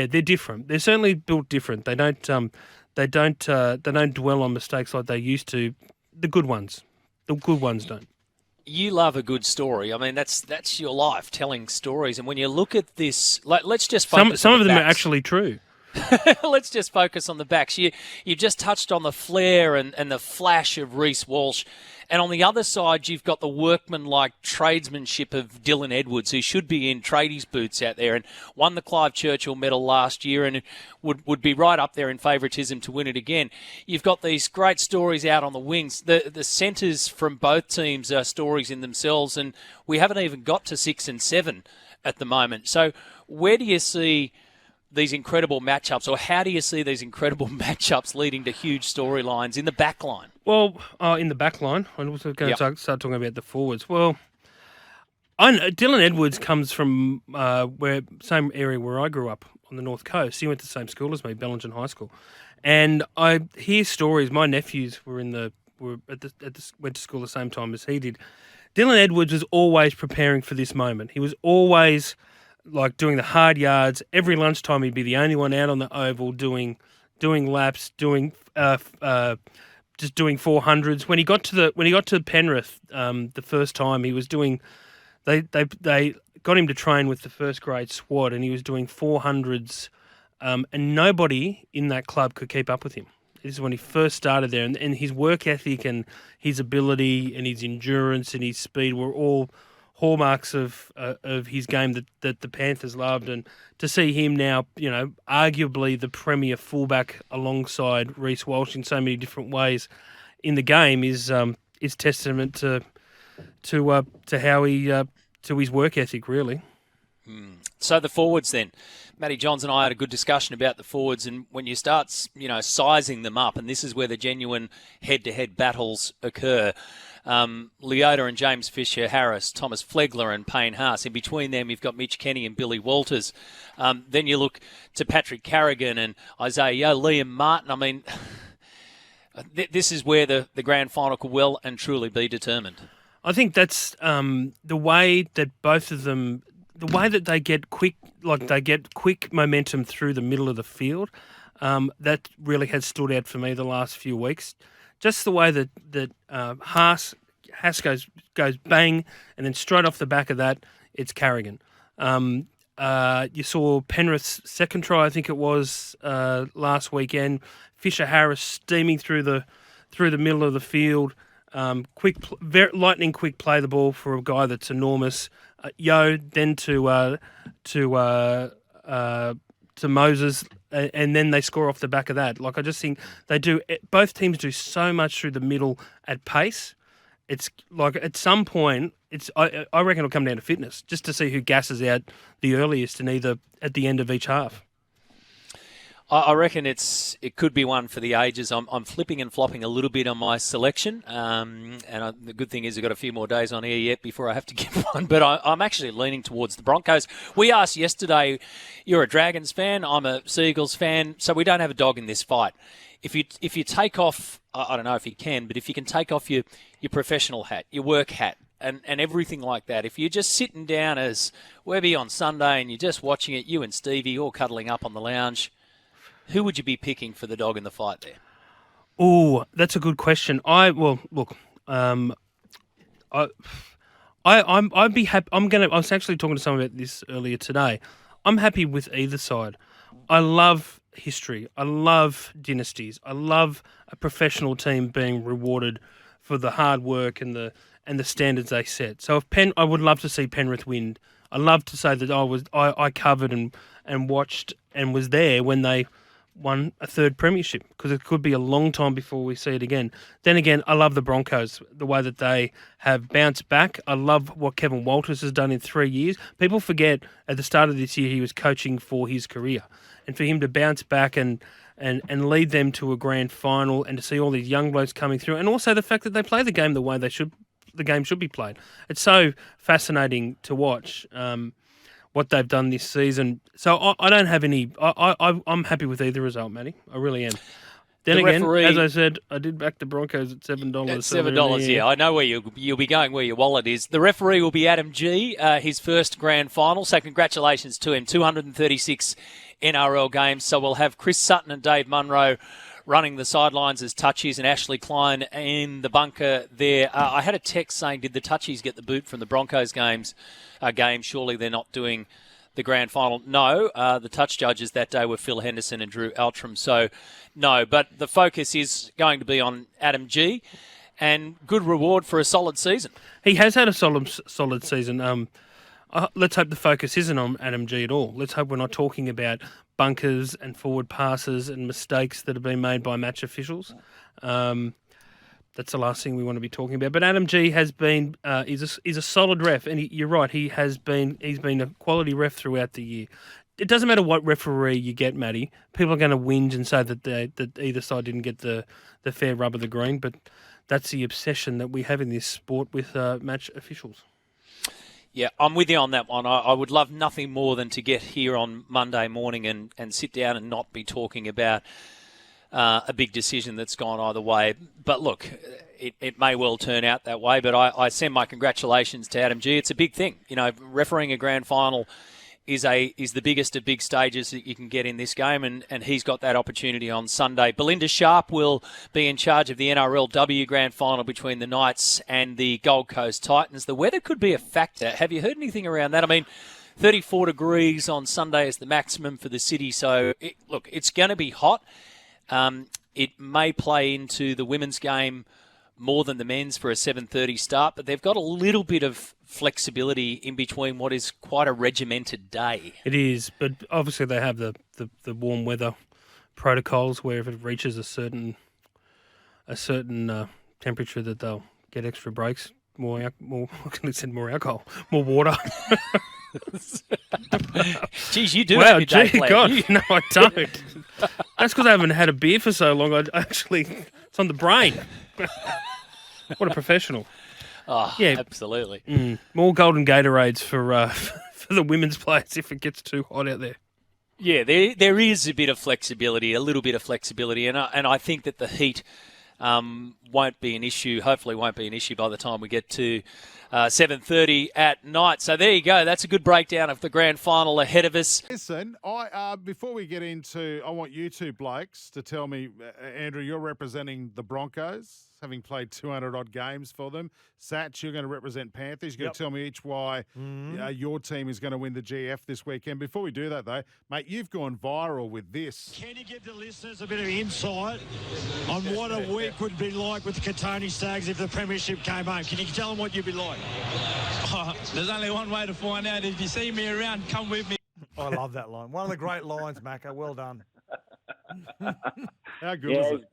different. They're certainly built different. They don't dwell on mistakes like they used to. The good ones don't. You love a good story. I mean, that's your life, telling stories. And when you look at this, let's just focus some on of them backs. are actually true. Let's just focus on the backs. You just touched on the flair and the flash of Reece Walsh. And on the other side, you've got the workman-like tradesmanship of Dylan Edwards, who should be in tradies' boots out there and won the Clive Churchill medal last year and would be right up there in favouritism to win it again. You've got these great stories out on the wings. The centres from both teams are stories in themselves, and we haven't even got to 6 and 7 at the moment. So where do you see these incredible matchups, or how do you see these incredible matchups leading to huge storylines in the backline? Well, in the backline, I'm also going to start talking about the forwards. Well, I know Dylan Edwards comes from same area where I grew up on the North Coast. He went to the same school as me, Bellingen High School, and I hear stories. My nephews went to school the same time as he did. Dylan Edwards was always preparing for this moment. He was always doing the hard yards. Every lunchtime, he'd be the only one out on the oval doing laps, doing just doing 400s. When he got to Penrith the first time, he was doing. They got him to train with the first grade squad, and he was doing 400s, and nobody in that club could keep up with him. This is when he first started there, and his work ethic and his ability and his endurance and his speed were all hallmarks of his game that the Panthers loved. And to see him now, arguably the premier fullback alongside Reece Walsh in so many different ways in the game is testament to how he to his work ethic, really. So the forwards then. Matty Johns and I had a good discussion about the forwards, and when you start, sizing them up, and this is where the genuine head-to-head battles occur. Leota and James Fisher-Harris, Thomas Flegler and Payne Haas. In between them, you've got Mitch Kenny and Billy Walters. Then you look to Patrick Carrigan and Isaiah Yeo, Liam Martin. I mean, this is where the grand final could well and truly be determined. I think that's the way that both of them, the way that they get quick momentum through the middle of the field. That really has stood out for me the last few weeks. Just the way that Haas goes bang, and then straight off the back of that, it's Carrigan. You saw Penrith's second try, I think it was last weekend. Fisher-Harris steaming through the middle of the field. Lightning quick play the ball for a guy that's enormous. Yo then to Moses, and then they score off the back of that. Like, I just think both teams do so much through the middle at pace. It's like at some point, I reckon it'll come down to fitness, just to see who gasses out the earliest and either at the end of each half. I reckon it could be one for the ages. I'm flipping and flopping a little bit on my selection, the good thing is I've got a few more days on here yet before I have to give one, but I'm actually leaning towards the Broncos. We asked yesterday, you're a Dragons fan, I'm a Seagulls fan, so we don't have a dog in this fight. If you take off, I don't know if you can, but if you can take off your professional hat, your work hat, and everything like that, if you're just sitting down as Webby on Sunday and you're just watching it, you and Stevie all cuddling up on the lounge, who would you be picking for the dog in the fight there? Oh, that's a good question. I'd be happy. I was actually talking to someone about this earlier today. I'm happy with either side. I love history. I love dynasties. I love a professional team being rewarded for the hard work and the standards they set. So I would love to see Penrith win. I love to say that I covered and watched and was there when they won a third premiership, because it could be a long time before we see it again. Then again, I love the Broncos, the way that they have bounced back. I love what Kevin Walters has done in 3 years. People forget at the start of this year he was coaching for his career, and for him to bounce back and lead them to a grand final, and to see all these young blokes coming through, and also the fact that they play the game the way the game should be played. It's so fascinating to watch. What they've done this season. So I don't have any... I'm happy with either result, Matty. I really am. Then again, as I said, I did back the Broncos at $7. At $7, yeah. I know where you'll be going, where your wallet is. The referee will be Adam G, his first grand final. So congratulations to him. 236 NRL games. So we'll have Chris Sutton and Dave Munro running the sidelines as touchies, and Ashley Klein in the bunker there. I had a text saying, did the touchies get the boot from the Broncos game? Surely they're not doing the grand final. No, the touch judges that day were Phil Henderson and Drew Altram. So, no, but the focus is going to be on Adam G, and good reward for a solid season. He has had a solid season. Let's hope the focus isn't on Adam G at all. Let's hope we're not talking about bunkers and forward passes and mistakes that have been made by match officials. That's the last thing we want to be talking about. But Adam G has been is a solid ref, and you're right. He's been a quality ref throughout the year. It doesn't matter what referee you get, Matty. People are going to whinge and say that either side didn't get the fair rub of the green. But that's the obsession that we have in this sport with match officials. Yeah, I'm with you on that one. I would love nothing more than to get here on Monday morning and sit down and not be talking about a big decision that's gone either way. But look, it may well turn out that way, but I send my congratulations to Adam G. It's a big thing. Refereeing a grand final is the biggest of big stages that you can get in this game, and he's got that opportunity on Sunday. Belinda Sharp will be in charge of the NRLW Grand Final between the Knights and the Gold Coast Titans. The weather could be a factor. Have you heard anything around that? I mean, 34 degrees on Sunday is the maximum for the city, so it's going to be hot. It may play into the women's game more than the men's for a 7:30 start, but they've got a little bit of flexibility in between what is quite a regimented day. It is, but obviously they have the warm weather protocols where if it reaches a certain temperature that they'll get extra breaks, more alcohol, more water. Geez, you do have your day planned. God, no, I don't. That's because I haven't had a beer for so long. It's on the brain. What a professional. Oh, yeah, absolutely. More golden Gatorades for the women's players if it gets too hot out there. Yeah, there is a bit of flexibility, and I think that the heat won't be an issue. Hopefully, won't be an issue by the time we get to 7:30 at night. So there you go. That's a good breakdown of the grand final ahead of us. Listen, before we get into, I want you two blokes to tell me, Andrew, you're representing the Broncos, having played 200-odd games for them. Satch, you're going to represent Panthers. You're going to tell me each why your team is going to win the GF this weekend. Before we do that, though, mate, you've gone viral with this. Can you give the listeners a bit of insight on what a week would be like with the Katoni Stags if the premiership came home? Can you tell them what you'd be like? Oh, there's only one way to find out. If you see me around, come with me. I love that line. One of the great lines, Macca. Well done. How good was it?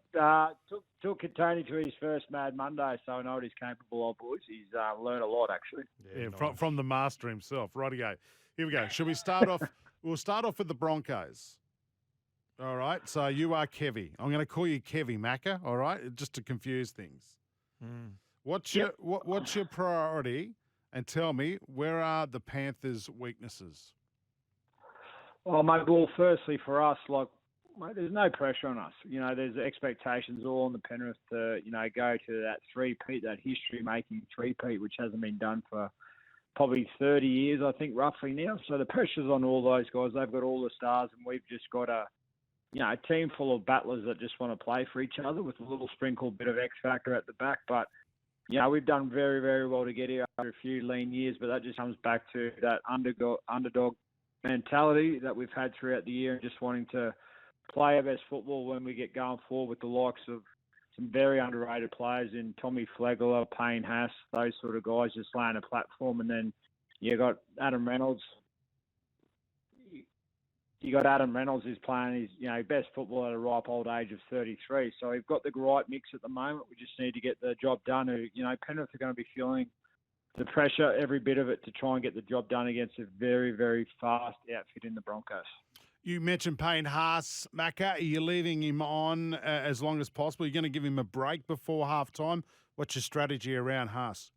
Took Katoni to his first Mad Monday, so I know what he's capable of, boys. He's learned a lot, actually. Yeah, nice. from the master himself. Rightio. Here we go. Should we start off? We'll start off with the Broncos. All right. So you are Kevy. I'm going to call you Kevy Macca. All right, just to confuse things. What's your priority? And tell me, where are the Panthers' weaknesses? Oh, mate. Well, firstly, for us, mate, there's no pressure on us. There's expectations all on the Penrith to, go to that three-peat, that history-making three-peat, which hasn't been done for probably 30 years, I think, roughly now. So the pressure's on all those guys. They've got all the stars, and we've just got a team full of battlers that just want to play for each other with a little sprinkle bit of X factor at the back. But, we've done very, very well to get here after a few lean years, but that just comes back to that underdog mentality that we've had throughout the year and just wanting to play our best football when we get going forward with the likes of some very underrated players in Tommy Flegler, Payne Haas, those sort of guys just laying a platform. And then you got Adam Reynolds. Who's playing his best football at a ripe old age of 33. So we've got the right mix at the moment. We just need to get the job done. Penrith are going to be feeling the pressure, every bit of it, to try and get the job done against a very, very fast outfit in the Broncos. You mentioned Payne Haas, Macca. Are you leaving him on as long as possible? You're going to give him a break before halftime. What's your strategy around Haas?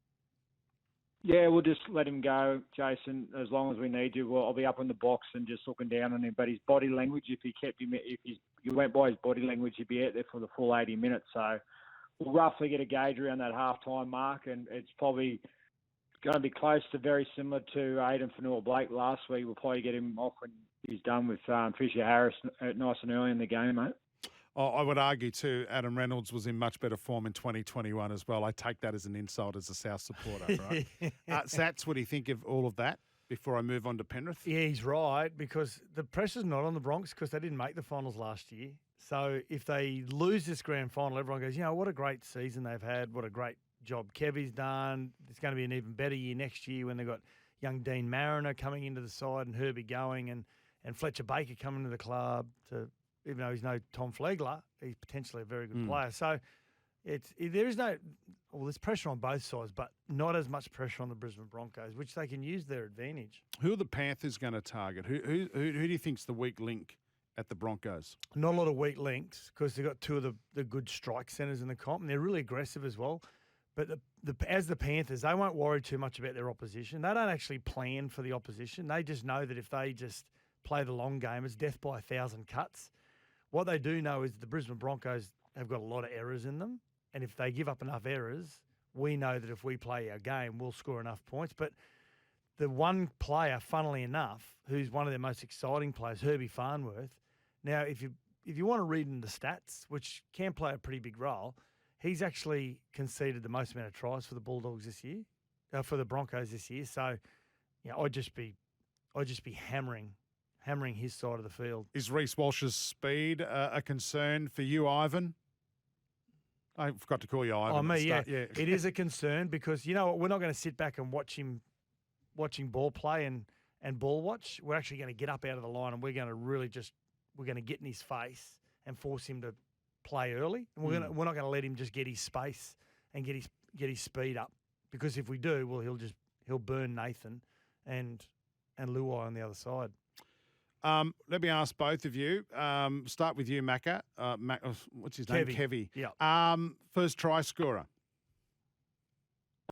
Yeah, we'll just let him go, Jason, as long as we need to. I'll be up in the box and just looking down on him. But his body language, if you went by his body language, he'd be out there for the full 80 minutes. So we'll roughly get a gauge around that halftime mark, and it's probably going to be close to very similar to Aidan Fanua-Blake last week. We'll probably get him off when he's done with Fisher Harris nice and early in the game, mate. I would argue too, Adam Reynolds was in much better form in 2021 as well. I take that as an insult as a South supporter, right? Sats, what do you think of all of that before I move on to Penrith? Yeah, he's right, because the pressure's not on the Bronx because they didn't make the finals last year. So if they lose this grand final, everyone goes, what a great season they've had. What a great job Kevy's done. It's going to be an even better year next year when they've got young Dean Mariner coming into the side and Herbie going and Fletcher Baker coming to the club to... Even though he's no Tom Flegler, he's potentially a very good player. So there's pressure on both sides, but not as much pressure on the Brisbane Broncos, which they can use their advantage. Who are the Panthers going to target? Who do you think's the weak link at the Broncos? Not a lot of weak links because they've got two of the good strike centres in the comp, and they're really aggressive as well. But as the Panthers, they won't worry too much about their opposition. They don't actually plan for the opposition. They just know that if they just play the long game, it's death by 1,000 cuts. What they do know is the Brisbane Broncos have got a lot of errors in them. And if they give up enough errors, we know that if we play our game, we'll score enough points. But the one player, funnily enough, who's one of their most exciting players, Herbie Farnworth. Now, if you want to read in the stats, which can play a pretty big role, he's actually conceded the most amount of tries for the Bulldogs this year, for the Broncos this year. So, I'd just be hammering his side of the field. Is Reece Walsh's speed a concern for you, Ivan? I forgot to call you Ivan. Oh, me, yeah. Yeah. It is a concern because, we're not going to sit back and watching ball play and ball watch. We're actually going to get up out of the line and we're going to get in his face and force him to play early. And we're not going to let him just get his space and get his speed up, because if we do, well, he'll burn Nathan and Luai on the other side. Let me ask both of you. Start with you, Macca. What's his name? Kevy. Yeah. First try scorer.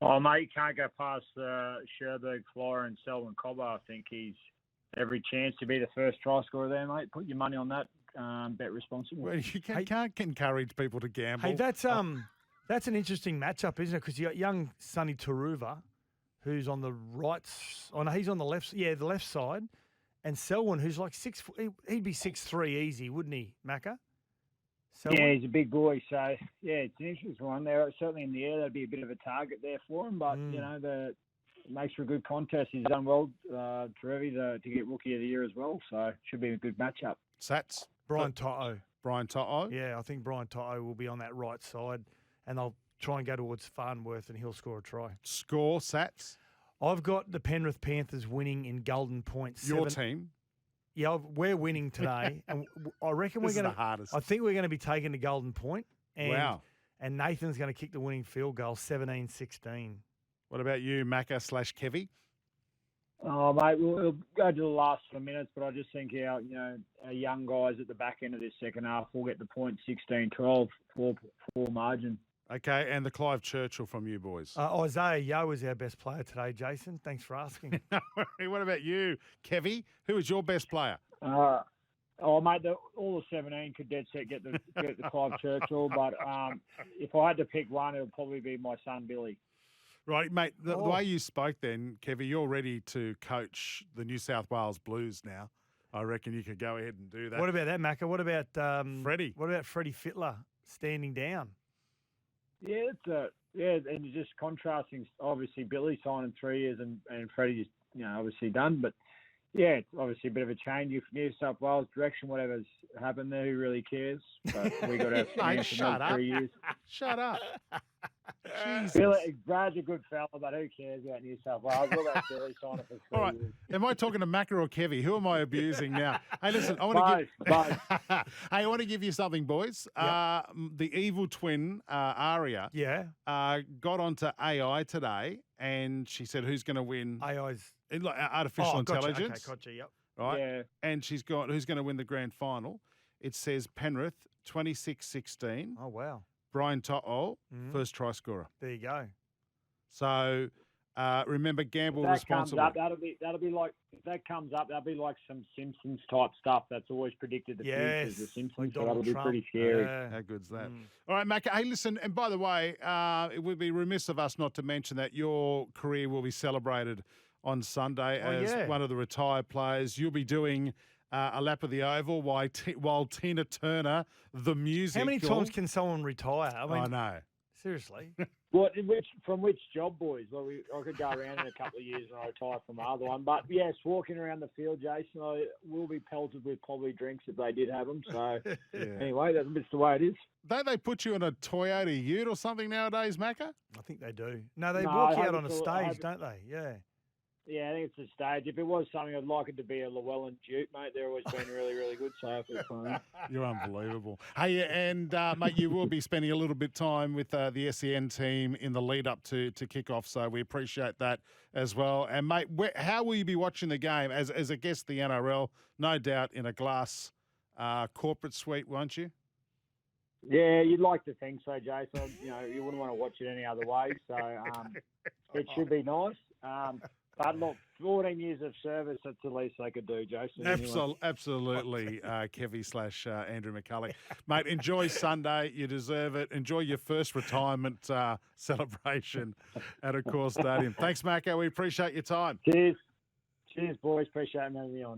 Oh, mate, you can't go past Sherberg, Flora and Selwyn Cobber. I think he's every chance to be the first try scorer there, mate. Put your money on that. Bet responsibly. Well, you can't encourage people to gamble. Hey, that's an interesting matchup, isn't it? Because you got young Sonny Taruva, who's on the right. Oh no, he's on the left. Yeah, the left side. And Selwyn, who's like 6 foot, he'd be 6'3" easy, wouldn't he, Macca? Selwyn? Yeah, he's a big boy. So, yeah, it's an interesting one. They're certainly in the air. That'd be a bit of a target there for him. But, it makes for a good contest. He's done well, Trevi, to get Rookie of the Year as well. So, should be a good matchup. Sats? Brian To'o. Brian To'o? Yeah, I think Brian To'o will be on that right side. And they'll try and go towards Farnworth and he'll score a try. Score, Sats? I've got the Penrith Panthers winning in Golden Point. Your team? Yeah, we're winning today, and I reckon we're going to. I think we're going to be taking the Golden Point. And, wow! And Nathan's going to kick the winning field goal, 17-16. What about you, Macca / Kevy? Oh, mate, we'll go to the last 4 minutes, but I just think our young guys at the back end of this second half will get the point 16-12 for margin. Okay, and the Clive Churchill from you boys. Isaiah Yeo is our best player today, Jason. Thanks for asking. What about you, Kevy? Who is your best player? Mate, all the 17 could dead set get the Clive Churchill, but if I had to pick one, it would probably be my son, Billy. Right, mate, the way you spoke then, Kevy, you're ready to coach the New South Wales Blues now. I reckon you could go ahead and do that. What about that, Macca? What about Freddie? What about Freddie Fittler standing down? Yeah, and you're just contrasting. Obviously, Billy signing 3 years and Freddie's obviously done, but yeah, it's obviously a bit of a change. If New South Wales direction, whatever's happened there, who really cares? But we got to mate, shut up. 3 years. Shut up. Billy, Brad's a good fella, but who cares about New South Wales? What about Billy signing for 3 All right, years? am I talking to Macca or Kevy? Who am I abusing now? Hey, listen, I want I want to give you something, boys. Yep. The evil twin, Aria, got onto AI today, and she said, "Who's going to win?" AI's artificial intelligence. Okay, gotcha. Yep. Right. Yeah. And she's got who's going to win the grand final. It says Penrith 26-16. Oh wow. Brian To'o, first try scorer. There you go. So remember, gamble If that responsibly. comes up, that'll be like if that comes up, that'll be like some Simpsons type stuff that's always predicted the future. The Simpsons, like so that'll be Trump. pretty scary. Yeah. How good's that? All right, Macca. Hey, listen, and by the way, it would be remiss of us not to mention that your career will be celebrated on Sunday as one of the retired players. You'll be doing a lap of the oval while Tina Turner, the music. How many times can someone retire? I mean, I know. Seriously. From which job, boys? Well, I could go around in a couple of years and I retire from the other one. But yes, walking around the field, Jason, I will be pelted with probably drinks if they did have them. So anyway, that's the way it is. Don't they put you in a Toyota Ute or something nowadays, Macca? I think they do. No, they walk you out on a stage, don't they? Yeah. Yeah, I think it's a stage. If it was something, I'd like it to be a Llewellyn Duke, mate. They're always been really, really good. So you're unbelievable. Hey, and mate, you will be spending a little bit of time with the SEN team in the lead up to kick off. So we appreciate that as well. And mate, how will you be watching the game as a guest of the NRL? No doubt in a glass corporate suite, won't you? Yeah, you'd like to think so, Jason. You wouldn't want to watch it any other way. So it should be nice. But look, 14 years of service, that's the least they could do, Jason. Anyway. Absolutely, Kevy / Andrew McCullough. Mate, enjoy Sunday. You deserve it. Enjoy your first retirement celebration at a core stadium. Thanks, Macca. We appreciate your time. Cheers. Cheers, boys. Appreciate having me on.